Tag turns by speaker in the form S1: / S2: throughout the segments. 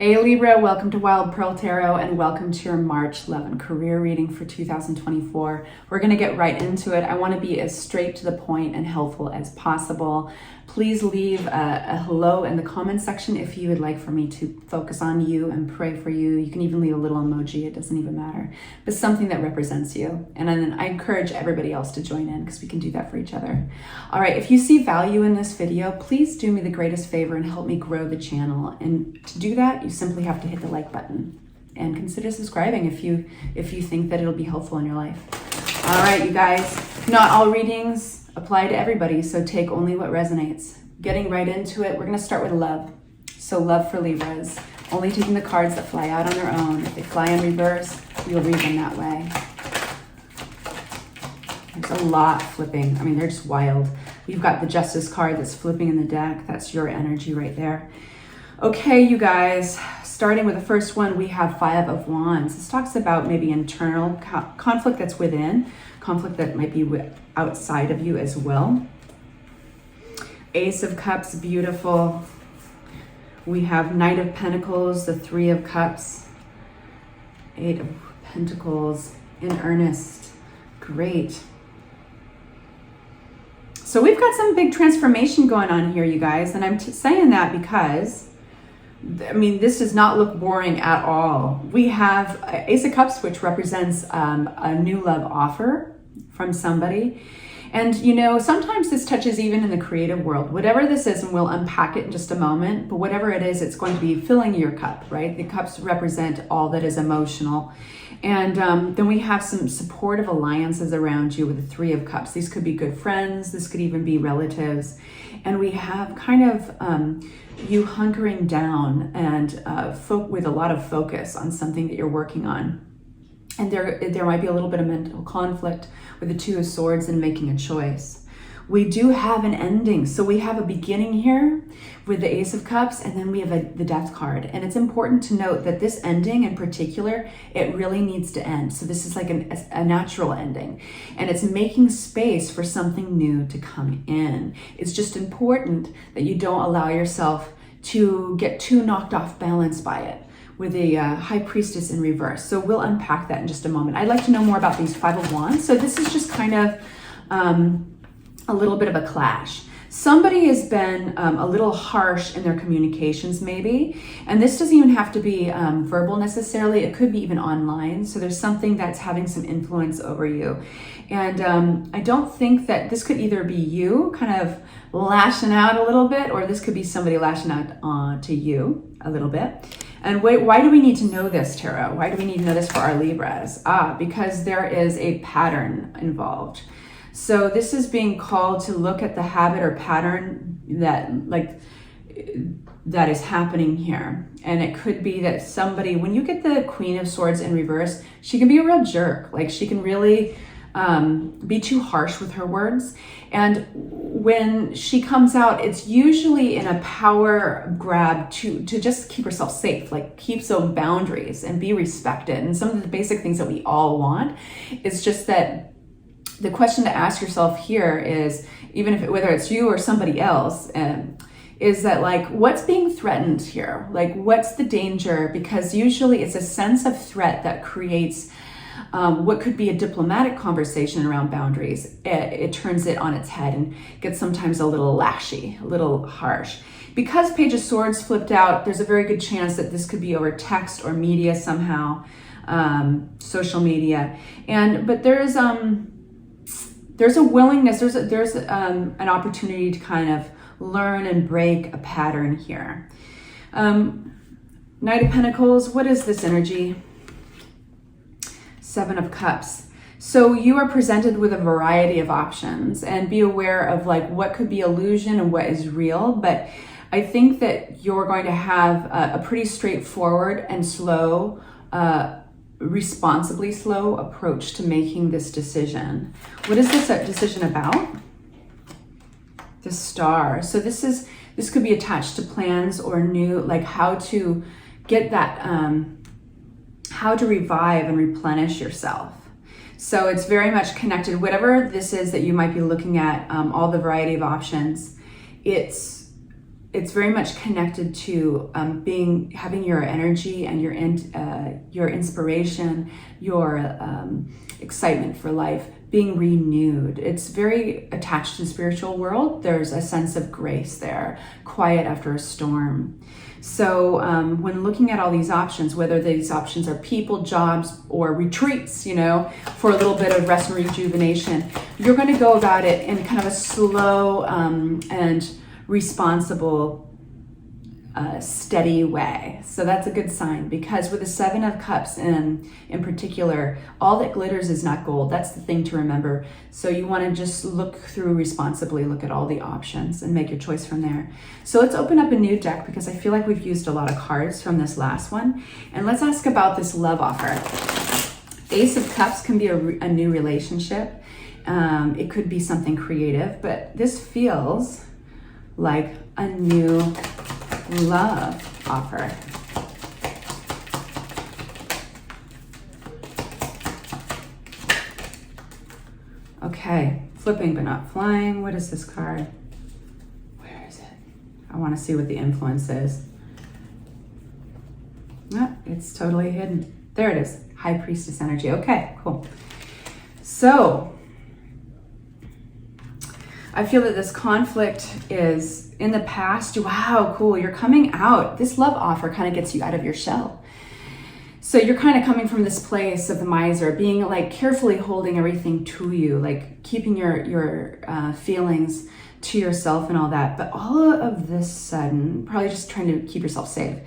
S1: Hey Libra, welcome to Wild Pearl Tarot and welcome to your March 11 career reading for 2024. We're going to get right into it. I want to be as straight to the point and helpful as possible. Please leave a hello in the comment section if you would like for me to focus on you and pray for you. You can even leave a little emoji, it doesn't even matter, but something that represents you. And then I encourage everybody else to join in because we can do that for each other. All right, if you see value in this video, please do me the greatest favor and help me grow the channel. And to do that, you simply have to hit the like button and consider subscribing if you think that it'll be helpful in your life. All right, you guys, not all readings apply to everybody, so take only what resonates. Getting right into it, we're going to start with love. So love for Libras, only taking the cards that fly out on their own. If they fly in reverse, we'll read them that way. There's a lot flipping. I mean, they're just wild. We've got the Justice card that's flipping in the deck. That's your energy right there. Okay, you guys, starting with the first one, we have Five of Wands. This talks about maybe internal conflict that's within, conflict that might be outside of you as well. Ace of Cups, beautiful. We have Knight of Pentacles, the Three of Cups, Eight of Pentacles, in earnest. Great. So we've got some big transformation going on here, you guys, and I'm saying that because I mean, this does not look boring at all. We have Ace of Cups, which represents a new love offer from somebody. And, you know, sometimes this touches even in the creative world. Whatever this is, and we'll unpack it in just a moment, but whatever it is, it's going to be filling your cup, right? The cups represent all that is emotional. And then we have some supportive alliances around you with the Three of Cups. These could be good friends. This could even be relatives. And we have kind of you hunkering down and with a lot of focus on something that you're working on. And there might be a little bit of mental conflict with the Two of Swords and making a choice. We do have an ending. So we have a beginning here with the Ace of Cups, and then we have the Death card. And it's important to note that this ending in particular, it really needs to end. So this is like a natural ending. And it's making space for something new to come in. It's just important that you don't allow yourself to get too knocked off balance by it, with a High Priestess in reverse. So we'll unpack that in just a moment. I'd like to know more about these Five of Wands. So this is just kind of a little bit of a clash. Somebody has been a little harsh in their communications maybe, and this doesn't even have to be verbal necessarily. It could be even online. So there's something that's having some influence over you. And I don't think that this could either be you kind of lashing out a little bit, or this could be somebody lashing out to you a little bit. And why do we need to know this, Tarot? Why do we need to know this for our Libras? Because there is a pattern involved. So this is being called to look at the habit or pattern that is happening here. And it could be that somebody, when you get the Queen of Swords in reverse, she can be a real jerk. Like she can really be too harsh with her words. And when she comes out, it's usually in a power grab to just keep herself safe, like keep some boundaries and be respected. And some of the basic things that we all want is just that the question to ask yourself here is, even if whether it's you or somebody else, is that like, what's being threatened here? Like, what's the danger? Because usually it's a sense of threat that creates what could be a diplomatic conversation around boundaries. It turns it on its head and gets sometimes a little lashy, a little harsh. Because Page of Swords flipped out, there's a very good chance that this could be over text or media somehow, social media. But there's a willingness, there's an opportunity to kind of learn and break a pattern here. Knight of Pentacles, what is this energy? Seven of Cups. So you are presented with a variety of options, and be aware of like what could be illusion and what is real. But I think that you're going to have a pretty straightforward and slow, responsibly slow approach to making this decision. What is this decision about? The Star. So this could be attached to plans or new, like how to get that, how to revive and replenish yourself. So it's very much connected. Whatever this is that you might be looking at, all the variety of options, it's it's very much connected to having your energy and your inspiration, your excitement for life being renewed. It's very attached to the spiritual world. There's a sense of grace there, quiet after a storm. So when looking at all these options, whether these options are people, jobs, or retreats, you know, for a little bit of rest and rejuvenation, you're going to go about it in kind of a slow and responsible, steady way. So that's a good sign, because with the Seven of Cups in particular, all that glitters is not gold. That's the thing to remember. So you want to just look through responsibly, look at all the options and make your choice from there. So let's open up a new deck, because I feel like we've used a lot of cards from this last one. And let's ask about this love offer. Ace of Cups can be a new relationship. It could be something creative, but this feels like a new love offer. Okay, flipping but not flying. What is this card? Where is it? I want to see what the influence is. No, it's totally hidden. There it is. High Priestess energy. Okay, cool. So I feel that this conflict is in the past. Wow, cool. You're coming out. This love offer kind of gets you out of your shell. So you're kind of coming from this place of the miser, being like carefully holding everything to you, like keeping your feelings to yourself and all that. But all of this sudden, probably just trying to keep yourself safe.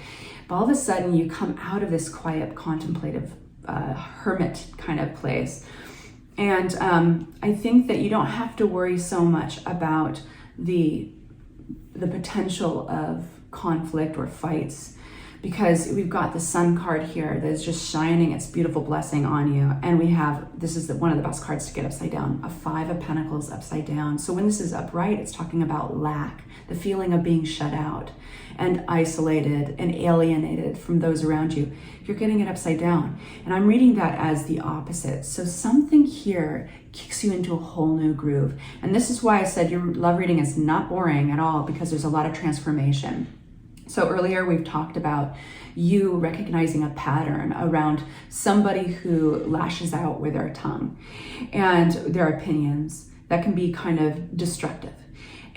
S1: But all of a sudden you come out of this quiet, contemplative, hermit kind of place. And I think that you don't have to worry so much about the potential of conflict or fights, because we've got the Sun card here that is just shining its beautiful blessing on you. And we have, this is one of the best cards to get upside down, a Five of Pentacles upside down. So when this is upright, it's talking about lack, the feeling of being shut out and isolated and alienated from those around you. You're getting it upside down. And I'm reading that as the opposite. So something here kicks you into a whole new groove. And this is why I said your love reading is not boring at all, because there's a lot of transformation. So earlier we've talked about you recognizing a pattern around somebody who lashes out with their tongue and their opinions that can be kind of destructive.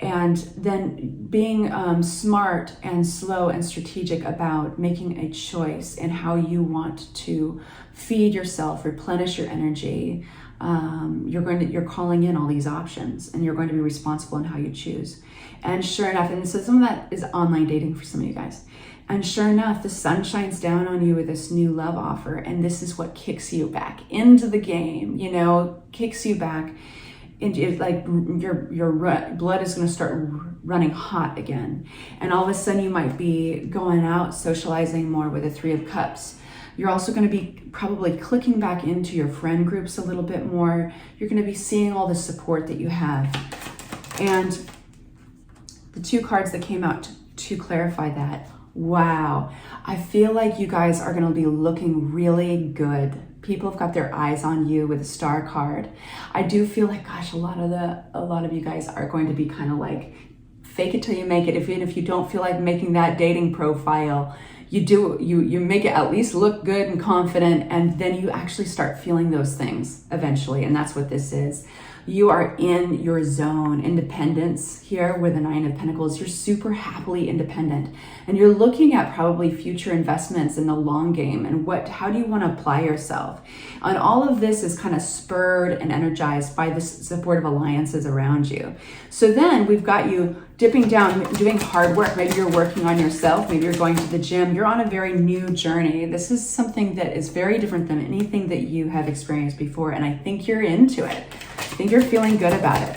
S1: And then being smart and slow and strategic about making a choice in how you want to feed yourself, replenish your energy. You're calling in all these options, and you're going to be responsible in how you choose. And sure enough, and so some of that is online dating for some of you guys. And sure enough, the sun shines down on you with this new love offer, and this is what kicks you back into the game. You know, kicks you back. It's like your blood is going to start running hot again. And all of a sudden you might be going out socializing more with the Three of Cups. You're also going to be probably clicking back into your friend groups a little bit more. You're going to be seeing all the support that you have. And the two cards that came out to clarify that, wow, I feel like you guys are going to be looking really good. People have got their eyes on you with a Star card. I do feel like, gosh, a lot of you guys are going to be kind of like fake it till you make it. Even if you don't feel like making that dating profile, you make it at least look good and confident, and then you actually start feeling those things eventually. And that's what this is. You are in your zone. Independence here with the Nine of Pentacles. You're super happily independent, and you're looking at probably future investments in the long game and how do you want to apply yourself. And all of this is kind of spurred and energized by the supportive alliances around you. So then we've got you dipping down, doing hard work. Maybe you're working on yourself. Maybe you're going to the gym. You're on a very new journey. This is something that is very different than anything that you have experienced before. And I think you're into it. I think you're feeling good about it.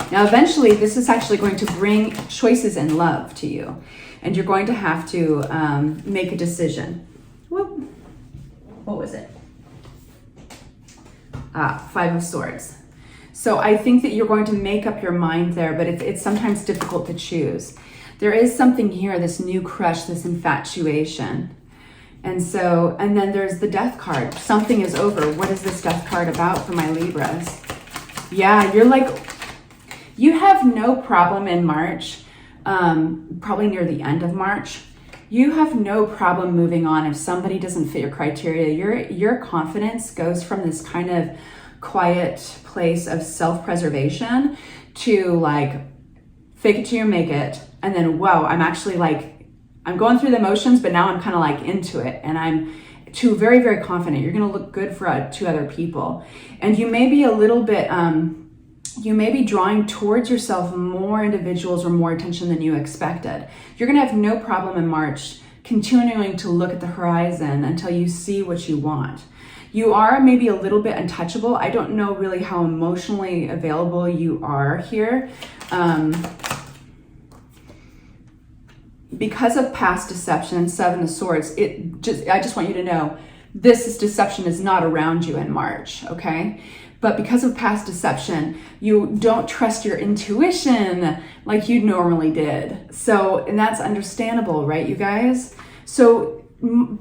S1: Now, eventually, this is actually going to bring choices in love to you. And you're going to have to make a decision. Whoop. What was it? Five of Swords. So I think that you're going to make up your mind there, but it's sometimes difficult to choose. There is something here, this new crush, this infatuation. And then there's the Death card. Something is over. What is this Death card about for my Libras? Yeah, you're like, you have no problem in March probably near the end of March. You have no problem moving on if somebody doesn't fit your criteria. Your confidence goes from this kind of quiet place of self-preservation to like fake it till you make it. And then, whoa, I'm going through the motions, but now I'm kind of like into it. And I'm very, very confident. You're going to look good for to other people. And you may be a little bit, you may be drawing towards yourself more individuals or more attention than you expected. You're going to have no problem in March continuing to look at the horizon until you see what you want. You are maybe a little bit untouchable. I don't know really how emotionally available you are here. Because of past deception, Seven of Swords, I just want you to know, this deception is not around you in March, okay? But because of past deception, you don't trust your intuition like you normally did. So, and that's understandable, right, you guys? So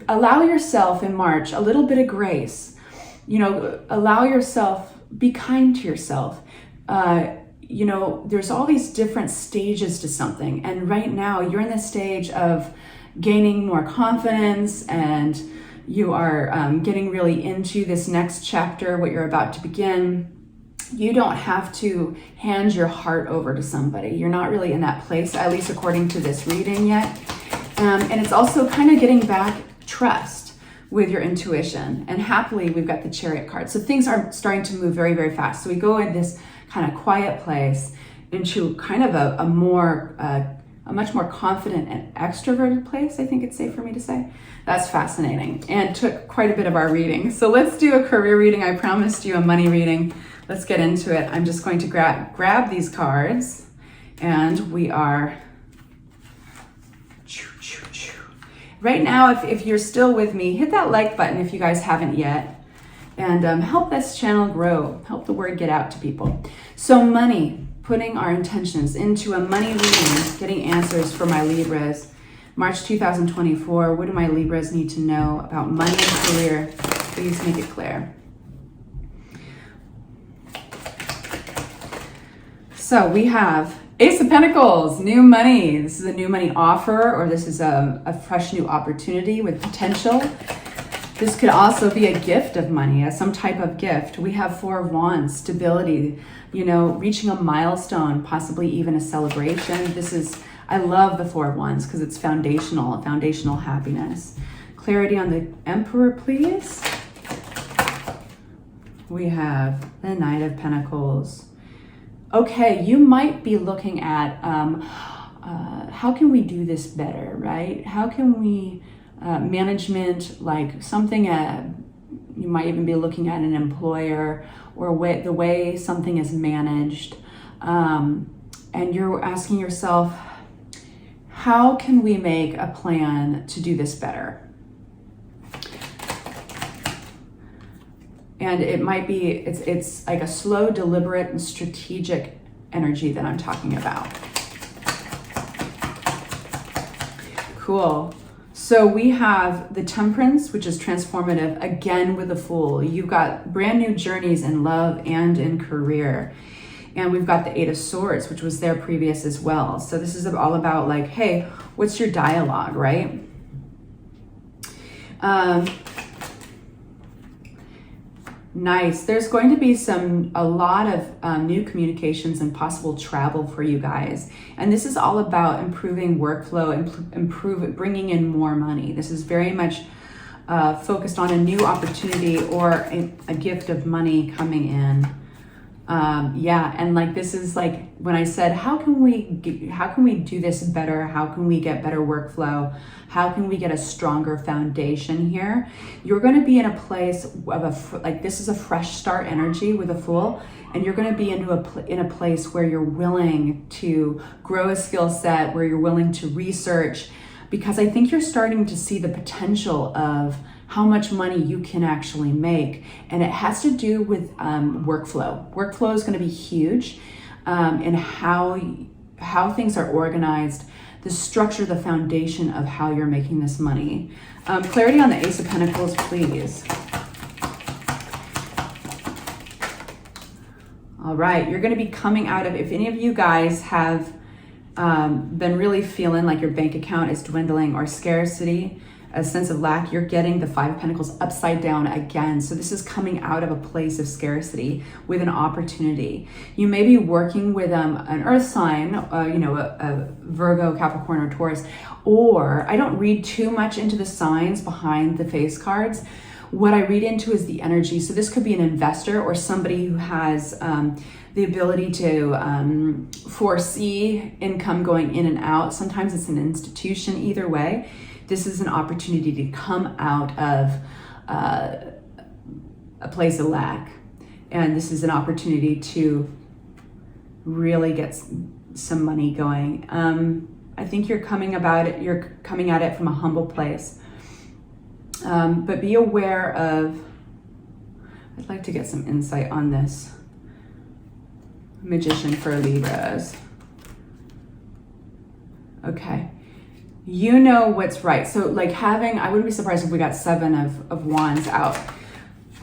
S1: allow yourself in March a little bit of grace. Allow yourself, be kind to yourself. There's all these different stages to something. And right now you're in the stage of gaining more confidence, and you are getting really into this next chapter, what you're about to begin. You don't have to hand your heart over to somebody. You're not really in that place, at least according to this reading yet. And it's also kind of getting back trust with your intuition. And happily, we've got the Chariot card. So things are starting to move very, very fast. So we go in this kind of quiet place into kind of a much more confident and extroverted place, I think it's safe for me to say. That's fascinating and took quite a bit of our reading. So let's do a career reading. I promised you a money reading. Let's get into it. I'm just going to grab these cards, and we are... Right now, if you're still with me, hit that like button if you guys haven't yet, and help this channel grow, help the word get out to people. So money, putting our intentions into a money reading, getting answers for my Libras. March 2024, what do my Libras need to know about money and career? Please make it clear. So we have Ace of Pentacles, new money. This is a new money offer, or this is a fresh new opportunity with potential. This could also be a gift of money, some type of gift. We have Four of Wands, stability, reaching a milestone, possibly even a celebration. I love the Four of Wands because it's foundational happiness. Clarity on the Emperor, please. We have the Knight of Pentacles. Okay, you might be looking at how can we do this better, right? How can we management, like something you might even be looking at an employer or the way something is managed, and you're asking yourself, how can we make a plan to do this better? And it might be, it's like a slow, deliberate, and strategic energy that I'm talking about. Cool. So we have the Temperance, which is transformative, again with the Fool. You've got brand new journeys in love and in career. And we've got the Eight of Swords, which was there previous as well. So this is all about like, hey, what's your dialogue, right? Nice. There's going to be a lot of new communications and possible travel for you guys. And this is all about improving workflow, bringing in more money. This is very much focused on a new opportunity or a gift of money coming in. And like, this is like when I said, how can we do this better? How can we get better workflow? How can we get a stronger foundation here? You're going to be in a place of this is a fresh start energy with a Fool, and you're going to be in a place where you're willing to grow a skill set, where you're willing to research, because I think you're starting to see the potential of how much money you can actually make. And it has to do with workflow. Workflow is going to be huge in how things are organized, the structure, the foundation of how you're making this money. Clarity on the Ace of Pentacles, please. All right, you're going to be coming out of, if any of you guys have been really feeling like your bank account is dwindling or scarcity, a sense of lack, you're getting the Five of Pentacles upside down again. So this is coming out of a place of scarcity with an opportunity. You may be working with an earth sign, a Virgo, Capricorn, or Taurus, or I don't read too much into the signs behind the face cards. What I read into is the energy. So this could be an investor or somebody who has the ability to foresee income going in and out. Sometimes it's an institution. Either way, this is an opportunity to come out of a place of lack. And this is an opportunity to really get some money going. I think you're coming at it from a humble place. But be aware of, I'd like to get some insight on this Magician for Libras. Okay. You know what's right. So like I wouldn't be surprised if we got Seven of Wands out.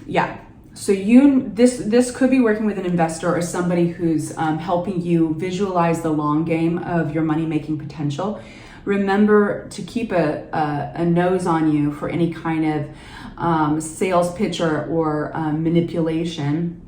S1: Yeah. So this could be working with an investor or somebody who's helping you visualize the long game of your money-making potential. Remember to keep a nose on you for any kind of sales pitch or manipulation.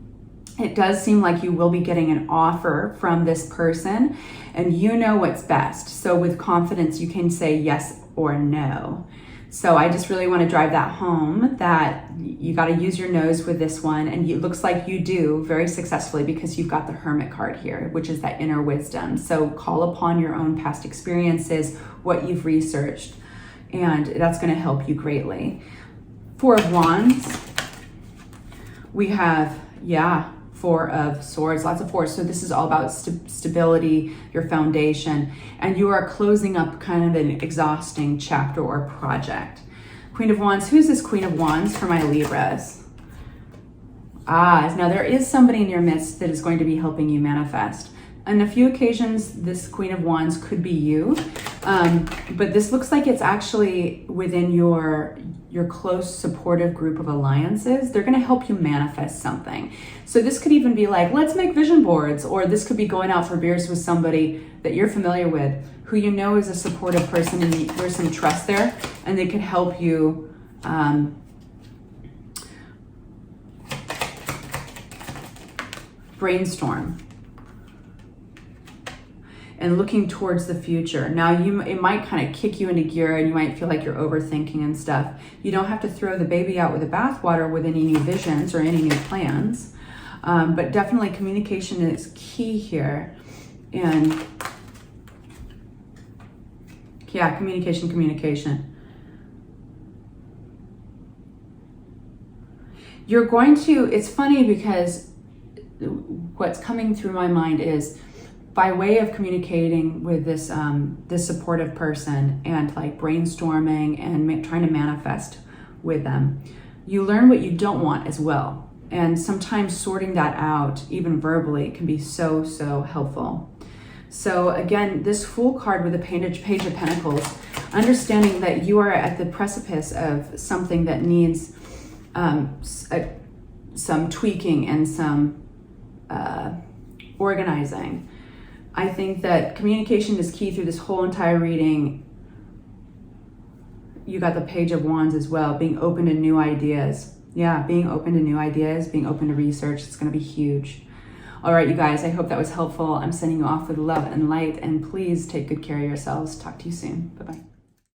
S1: It does seem like you will be getting an offer from this person and you know what's best. So with confidence, you can say yes or no. So I just really want to drive that home that you got to use your nose with this one. And it looks like you do very successfully because you've got the Hermit card here, which is that inner wisdom. So call upon your own past experiences, what you've researched, and that's going to help you greatly. Four of Wands. We have, Four of Swords, lots of fours. So this is all about stability, your foundation, and you are closing up kind of an exhausting chapter or project. Queen of Wands, who's this Queen of Wands for my Libras? Now there is somebody in your midst that is going to be helping you manifest. On a few occasions, this Queen of Wands could be you, but this looks like it's actually within your close supportive group of alliances. They're going to help you manifest something. So this could even be like, let's make vision boards, or this could be going out for beers with somebody that you're familiar with, who you know is a supportive person, and there's some trust there, and they could help you brainstorm and looking towards the future. Now, it might kind of kick you into gear and you might feel like you're overthinking and stuff. You don't have to throw the baby out with the bathwater with any new visions or any new plans. But definitely communication is key here. And yeah, communication. You're going to, it's funny because what's coming through my mind is, by way of communicating with this this supportive person and like brainstorming and trying to manifest with them, you learn what you don't want as well. And sometimes sorting that out, even verbally, can be so helpful. So again, this Fool card with the Page of Pentacles, understanding that you are at the precipice of something that needs some tweaking and some organizing. I think that communication is key through this whole entire reading. You got the Page of Wands as well, being open to new ideas. Yeah, being open to new ideas, being open to research. It's going to be huge. All right, you guys, I hope that was helpful. I'm sending you off with love and light, and please take good care of yourselves. Talk to you soon. Bye-bye.